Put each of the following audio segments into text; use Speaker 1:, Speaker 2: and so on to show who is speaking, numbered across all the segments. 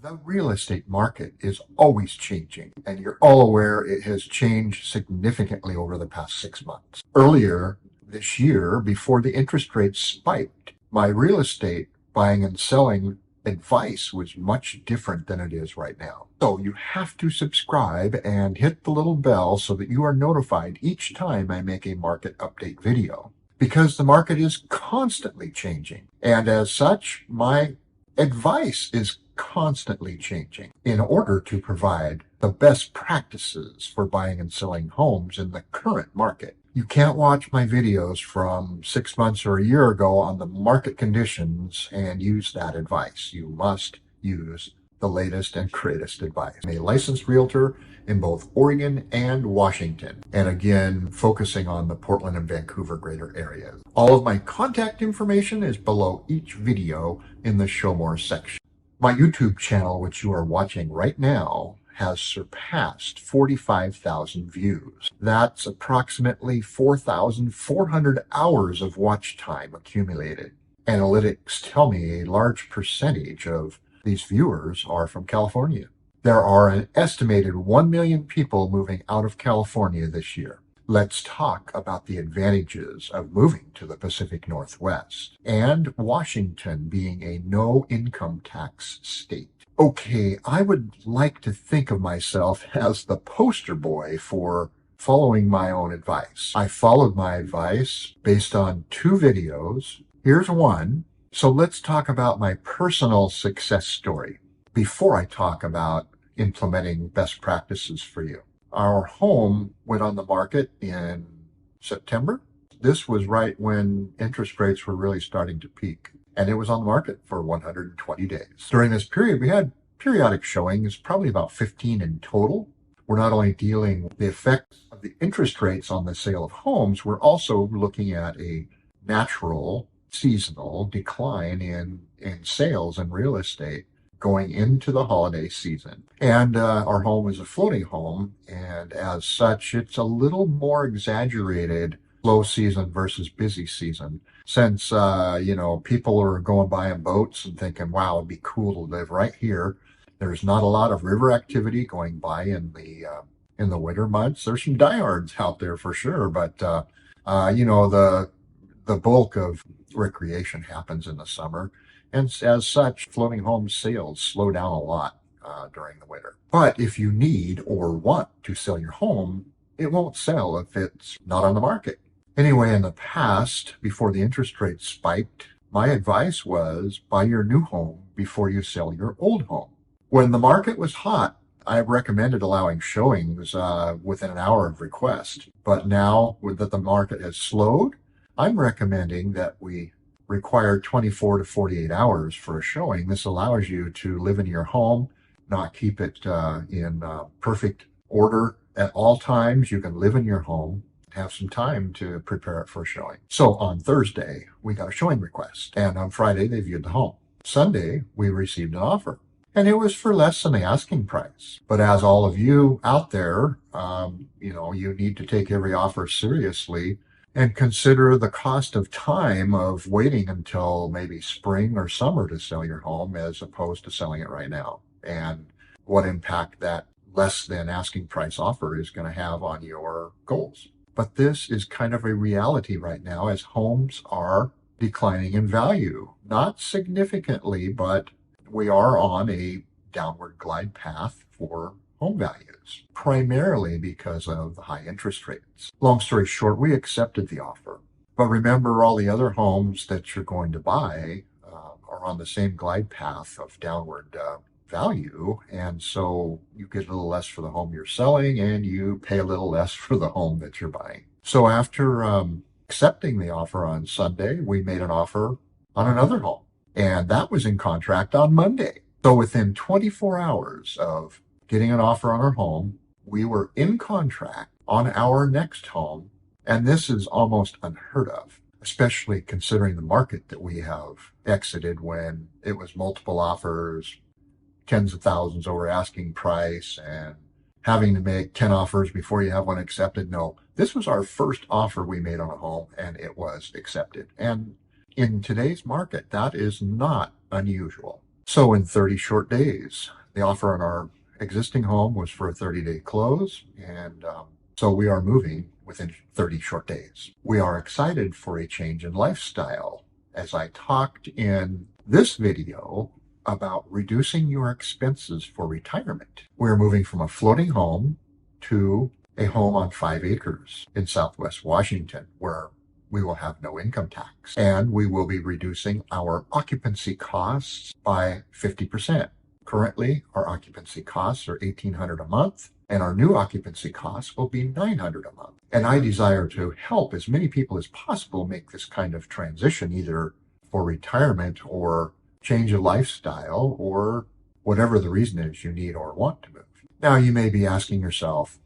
Speaker 1: The real estate market is always changing, and you're all aware it has changed significantly over the past 6 months. Earlier this year, before the interest rates spiked, my real estate buying and selling advice was much different than it is right now. So you have to subscribe and hit the little bell so that you are notified each time I make a market update video, because the market is constantly changing. And as such, my advice is constantly changing in order to provide the best practices for buying and selling homes in the current market. You can't watch my videos from 6 months or a year ago on the market conditions and use that advice. You must use the latest and greatest advice. I'm a licensed realtor in both Oregon and Washington, and again, focusing on the Portland and Vancouver greater areas. All of my contact information is below each video in the Show More section. My YouTube channel, which you are watching right now, has surpassed 45,000 views. That's approximately 4,400 hours of watch time accumulated. Analytics tell me a large percentage of these viewers are from California. There are an estimated 1 million people moving out of California this year. Let's talk about the advantages of moving to the Pacific Northwest and Washington being a no income tax state. Okay, I would like to think of myself as the poster boy for following my own advice. I followed my advice based on 2 videos. Here's one. So let's talk about my personal success story before I talk about implementing best practices for you. Our home went on the market in September. This was right when interest rates were really starting to peak, and it was on the market for 120 days. During this period, we had periodic showings, probably about 15 in total. We're not only dealing with the effects of the interest rates on the sale of homes, we're also looking at a natural seasonal decline in sales and real estate going into the holiday season. And our home is a floating home, and as such, it's a little more exaggerated slow season versus busy season. Since, people are going by in boats and thinking, wow, it'd be cool to live right here. There's not a lot of river activity going by in the winter months. There's some diehards out there for sure, but, the bulk of recreation happens in the summer. And as such, floating home sales slow down a lot during the winter. But if you need or want to sell your home, it won't sell if it's not on the market. Anyway, in the past, before the interest rates spiked, my advice was buy your new home before you sell your old home. When the market was hot, I recommended allowing showings within an hour of request. But now that the market has slowed, I'm recommending that we require 24 to 48 hours for a showing. This allows you to live in your home, not keep it in perfect order at all times. You can live in your home, have some time to prepare it for a showing. So on Thursday, we got a showing request, and on Friday, they viewed the home. Sunday, we received an offer, and it was for less than the asking price. But as all of you out there, you need to take every offer seriously and consider the cost of time of waiting until maybe spring or summer to sell your home as opposed to selling it right now, and what impact that less than asking price offer is going to have on your goals. But this is kind of a reality right now as homes are declining in value. Not significantly, but we are on a downward glide path for home values, primarily because of the high interest rates. Long story short, we accepted the offer. But remember, all the other homes that you're going to buy are on the same glide path of downward value. And so you get a little less for the home you're selling, and you pay a little less for the home that you're buying. So after accepting the offer on Sunday, we made an offer on another home, and that was in contract on Monday. So within 24 hours of getting an offer on our home, we were in contract on our next home. And this is almost unheard of, especially considering the market that we have exited when it was multiple offers, tens of thousands over asking price, and having to make 10 offers before you have one accepted. No, this was our first offer we made on a home, and it was accepted. And in today's market, that is not unusual. So in 30 short days, the offer on our existing home was for a 30-day close, and so we are moving within 30 short days. We are excited for a change in lifestyle. As I talked in this video about reducing your expenses for retirement, we're moving from a floating home to a home on 5 acres in Southwest Washington, where we will have no income tax, and we will be reducing our occupancy costs by 50%. Currently, our occupancy costs are $1,800 a month, and our new occupancy costs will be $900 a month. And I desire to help as many people as possible make this kind of transition, either for retirement or change of lifestyle or whatever the reason is you need or want to move. Now, you may be asking yourself,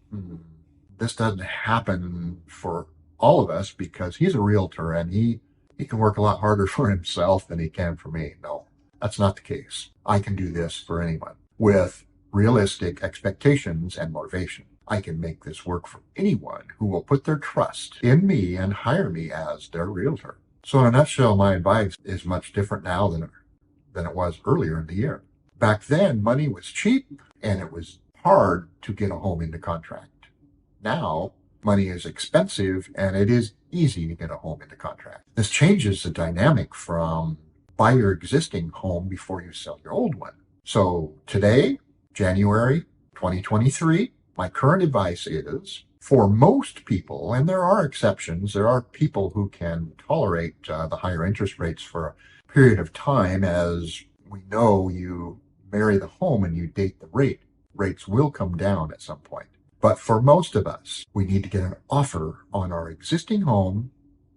Speaker 1: this doesn't happen for all of us because he's a realtor and he can work a lot harder for himself than he can for me. No, that's not the case. I can do this for anyone with realistic expectations and motivation. I can make this work for anyone who will put their trust in me and hire me as their realtor. So in a nutshell, my advice is much different now than it was earlier in the year. Back then, money was cheap and it was hard to get a home into contract. Now, money is expensive and it is easy to get a home into contract. This changes the dynamic from buy your existing home before you sell your old one. So today, January 2023, my current advice is for most people, and there are exceptions, there are people who can tolerate the higher interest rates for a period of time. As we know, you marry the home and you date the rate. Rates will come down at some point. But for most of us, we need to get an offer on our existing home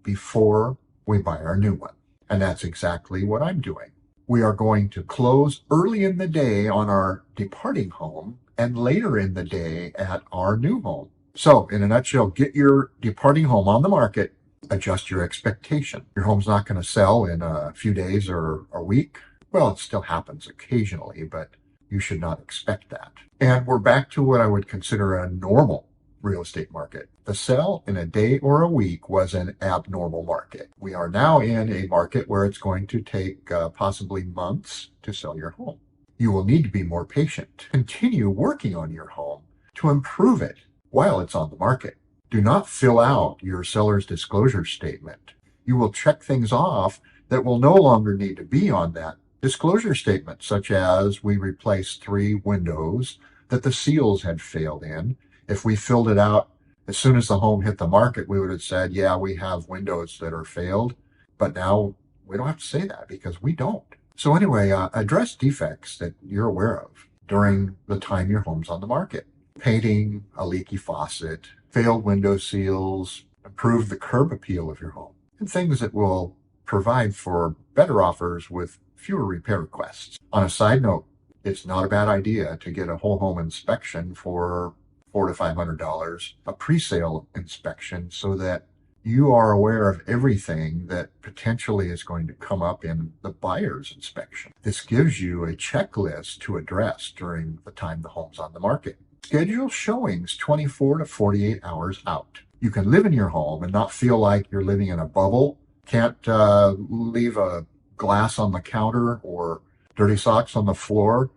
Speaker 1: before we buy our new one. And that's exactly what I'm doing. We are going to close early in the day on our departing home and later in the day at our new home. So in a nutshell, get your departing home on the market, adjust your expectation. Your home's not going to sell in a few days or a week. Well, it still happens occasionally, but you should not expect that. And we're back to what I would consider a normal real estate market. The sell in a day or a week was an abnormal market. We are now in a market where it's going to take possibly months to sell your home. You will need to be more patient. Continue working on your home to improve it while it's on the market. Do not fill out your seller's disclosure statement. You will check things off that will no longer need to be on that disclosure statement, such as we replaced 3 windows that the seals had failed in. If we filled it out as soon as the home hit the market, we would have said, yeah, we have windows that are failed. But now we don't have to say that because we don't. So anyway, address defects that you're aware of during the time your home's on the market. Painting, a leaky faucet, failed window seals, improve the curb appeal of your home, and things that will provide for better offers with fewer repair requests. On a side note, it's not a bad idea to get a whole home inspection for $400 to $500, a pre-sale inspection, so that you are aware of everything that potentially is going to come up in the buyer's inspection. This gives you a checklist to address during the time the home's on the market. Schedule showings 24 to 48 hours out. You can live in your home and not feel like you're living in a bubble. Can't leave a glass on the counter or dirty socks on the floor.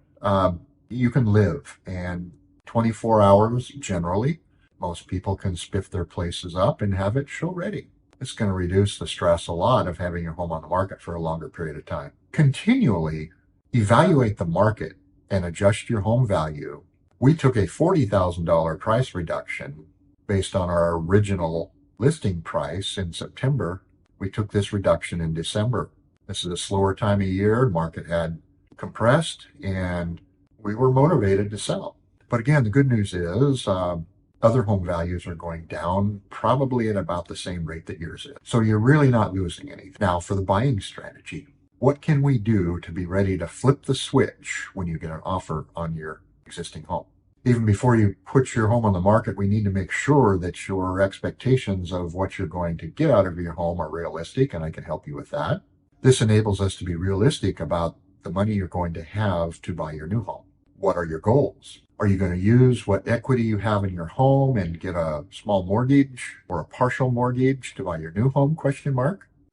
Speaker 1: You can live, and 24 hours generally, most people can spiff their places up and have it show ready. It's going to reduce the stress a lot of having your home on the market for a longer period of time. Continually evaluate the market and adjust your home value. We took a $40,000 price reduction based on our original listing price in September. We took this reduction in December. This is a slower time of year. Market had compressed and we were motivated to sell. But again, the good news is other home values are going down probably at about the same rate that yours is. So you're really not losing anything. Now for the buying strategy, what can we do to be ready to flip the switch when you get an offer on your existing home? Even before you put your home on the market, we need to make sure that your expectations of what you're going to get out of your home are realistic, and I can help you with that. This enables us to be realistic about the money you're going to have to buy your new home. What are your goals? Are you going to use what equity you have in your home and get a small mortgage or a partial mortgage to buy your new home, ?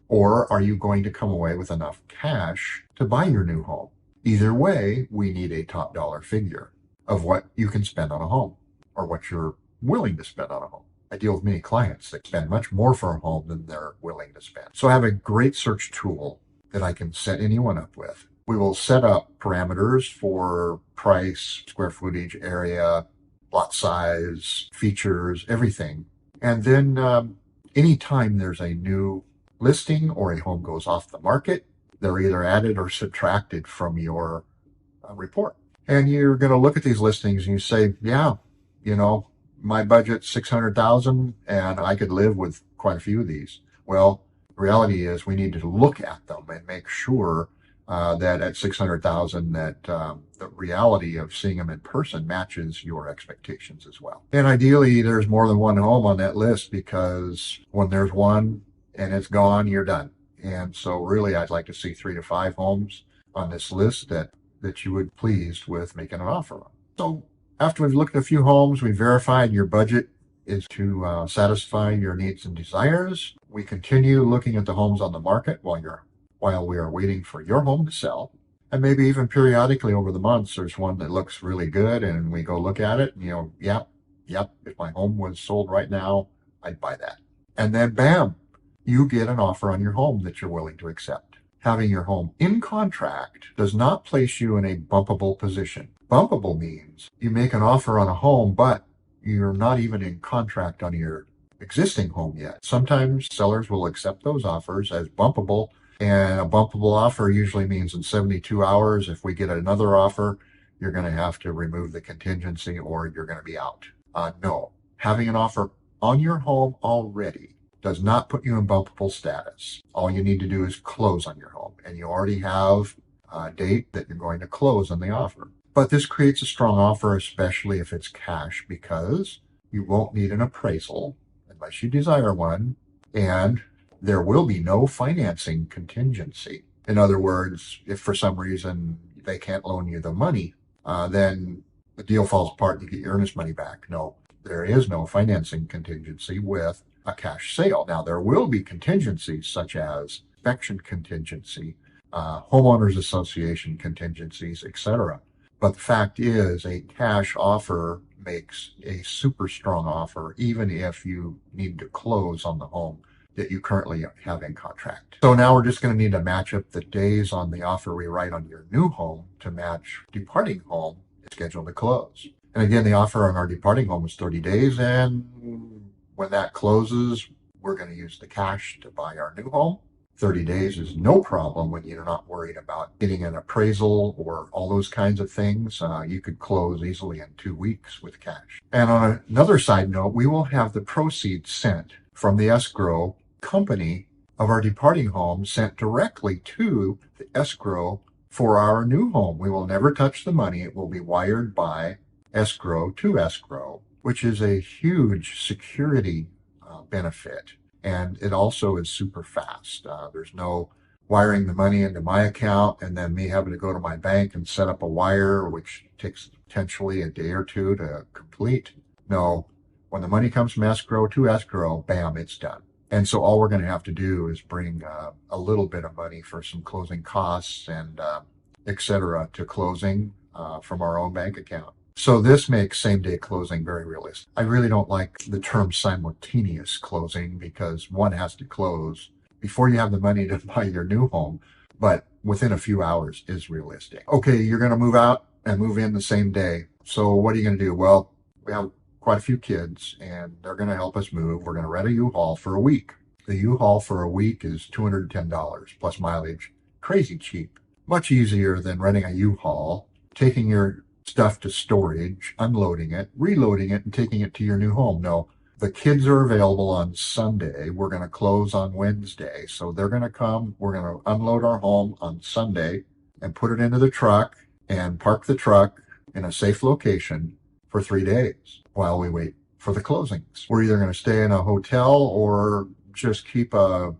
Speaker 1: Or are you going to come away with enough cash to buy your new home? Either way, we need a top dollar figure of what you can spend on a home or what you're willing to spend on a home. I deal with many clients that spend much more for a home than they're willing to spend. So I have a great search tool that I can set anyone up with. We will set up parameters for price, square footage, area, lot size, features, everything. And then anytime there's a new listing or a home goes off the market, they're either added or subtracted from your report. And you're going to look at these listings and you say, yeah, you know, my budget's 600,000 and I could live with quite a few of these. Well, the reality is we need to look at them and make sure that at 600,000 that the reality of seeing them in person matches your expectations as well. And ideally, there's more than one home on that list, because when there's one and it's gone, you're done. And so really, I'd like to see 3 to 5 homes on this list that you would be pleased with making an offer on. So after we've looked at a few homes, we've verified your budget is to satisfy your needs and desires. We continue looking at the homes on the market while we are waiting for your home to sell. And maybe even periodically over the months, there's one that looks really good and we go look at it and, yep, if my home was sold right now, I'd buy that. And then bam, you get an offer on your home that you're willing to accept. Having your home in contract does not place you in a bumpable position. Bumpable means you make an offer on a home, but you're not even in contract on your existing home yet. Sometimes sellers will accept those offers as bumpable, and a bumpable offer usually means in 72 hours, if we get another offer, you're going to have to remove the contingency or you're going to be out. No, having an offer on your home already does not put you in bumpable status. All you need to do is close on your home, and you already have a date that you're going to close on the offer. But this creates a strong offer, especially if it's cash, because you won't need an appraisal unless you desire one, and there will be no financing contingency. In other words, if for some reason they can't loan you the money, then the deal falls apart and you get your earnest money back. No, there is no financing contingency with a cash sale. Now, there will be contingencies such as inspection contingency, homeowners association contingencies, etc. But the fact is, a cash offer makes a super strong offer, even if you need to close on the home that you currently have in contract. So now we're just going to need to match up the days on the offer we write on your new home to match departing home scheduled to close. And again, the offer on our departing home is 30 days. And when that closes, we're going to use the cash to buy our new home. 30 days is no problem when you're not worried about getting an appraisal or all those kinds of things. You could close easily in 2 weeks with cash. And on another side note, we will have the proceeds sent from the escrow company of our departing home sent directly to the escrow for our new home. We will never touch the money. It will be wired by escrow to escrow, which is a huge security benefit. And it also is super fast. There's no wiring the money into my account and then me having to go to my bank and set up a wire, which takes potentially a day or two to complete. No, when the money comes from escrow to escrow, bam, it's done. And so all we're going to have to do is bring a little bit of money for some closing costs and et cetera to closing from our own bank account. So this makes same-day closing very realistic. I really don't like the term simultaneous closing because one has to close before you have the money to buy your new home, but within a few hours is realistic. Okay, you're going to move out and move in the same day. So what are you going to do? Well, we have quite a few kids and they're going to help us move. We're going to rent a U-Haul for a week. The U-Haul for a week is $210 plus mileage. Crazy cheap. Much easier than renting a U-Haul, taking your stuff to storage, unloading it, reloading it, and taking it to your new home. No, the kids are available on Sunday. We're going to close on Wednesday. So they're going to come. We're going to unload our home on Sunday and put it into the truck and park the truck in a safe location for 3 days while we wait for the closings. We're either going to stay in a hotel or just keep a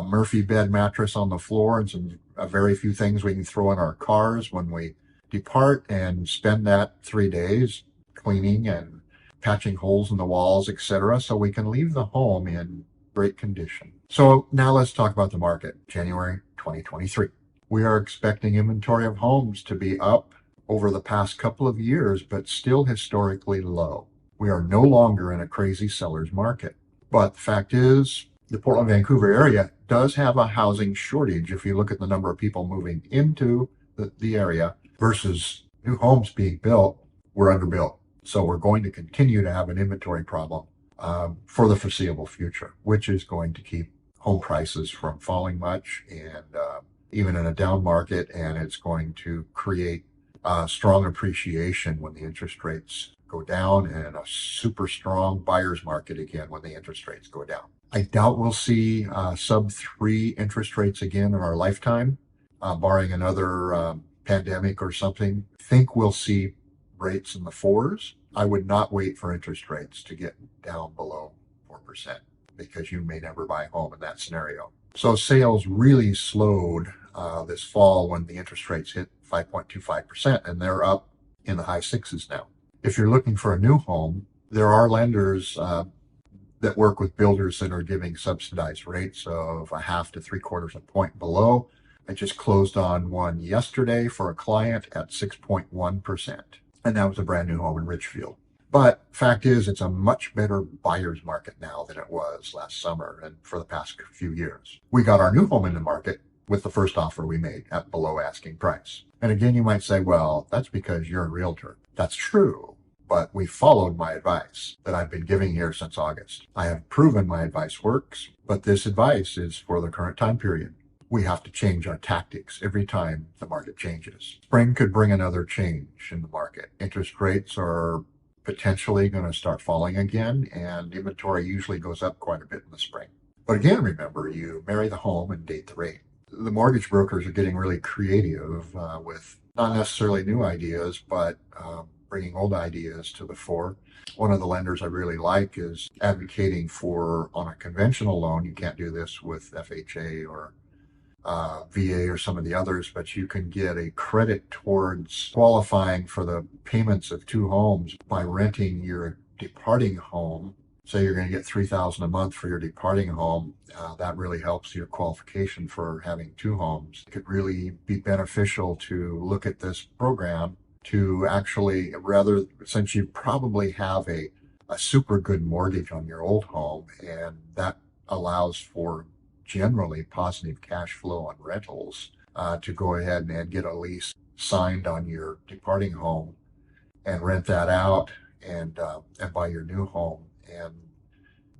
Speaker 1: Murphy bed mattress on the floor and some very few things we can throw in our cars when we depart and spend that 3 days cleaning and patching holes in the walls, etc., so we can leave the home in great condition. So now let's talk about the market, January 2023. We are expecting inventory of homes to be up over the past couple of years, but still historically low. We are no longer in a crazy seller's market. But the fact is, the Portland, Vancouver area does have a housing shortage. If you look at the number of people moving into the area versus new homes being built, we're underbuilt. So we're going to continue to have an inventory problem for the foreseeable future, which is going to keep home prices from falling much and even in a down market, and it's going to create strong appreciation when the interest rates go down and a super strong buyer's market again when the interest rates go down. I doubt we'll see sub-3 interest rates again in our lifetime, barring another pandemic or something. I think we'll see rates in the 4s. I would not wait for interest rates to get down below 4% because you may never buy a home in that scenario. So sales really slowed this fall when the interest rates hit 5.25%, and they're up in the high 6s now. If you're looking for a new home, there are lenders that work with builders that are giving subsidized rates of 0.5 to 3/4 a point below. I just closed on one yesterday for a client at 6.1%, and that was a brand new home in Richfield. But fact is, it's a much better buyer's market now than it was last summer and for the past few years. We got our new home in the market with the first offer we made at below asking price. And again, you might say, well, that's because you're a realtor. That's true, but we followed my advice that I've been giving here since August. I have proven my advice works, but this advice is for the current time period. We have to change our tactics every time the market changes. Spring could bring another change in the market. Interest rates are potentially going to start falling again, and inventory usually goes up quite a bit in the spring. But again, remember, you marry the home and date the rate. The mortgage brokers are getting really creative with not necessarily new ideas, but bringing old ideas to the fore. One of the lenders I really like is advocating for, on a conventional loan, you can't do this with FHA or VA or some of the others, but you can get a credit towards qualifying for the payments of 2 homes by renting your departing home. Say you're going to get $3,000 a month for your departing home. That really helps your qualification for having 2 homes. It could really be beneficial to look at this program to actually, rather, since you probably have a super good mortgage on your old home, and that allows for generally positive cash flow on rentals, to go ahead and get a lease signed on your departing home and rent that out and buy your new home. And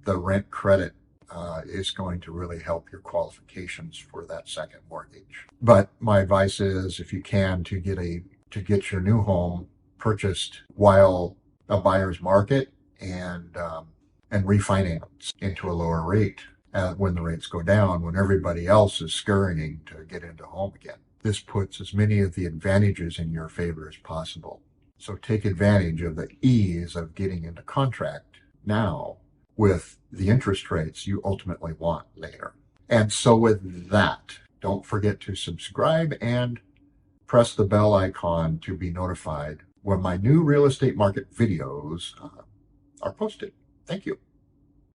Speaker 1: the rent credit is going to really help your qualifications for that second mortgage. But my advice is, if you can, to get your new home purchased while a buyer's market and refinance into a lower rate when the rates go down, when everybody else is scurrying to get into home again. This puts as many of the advantages in your favor as possible. So take advantage of the ease of getting into contract now with the interest rates you ultimately want later. And so with that, don't forget to subscribe and press the bell icon to be notified when my new real estate market videos are posted. Thank you.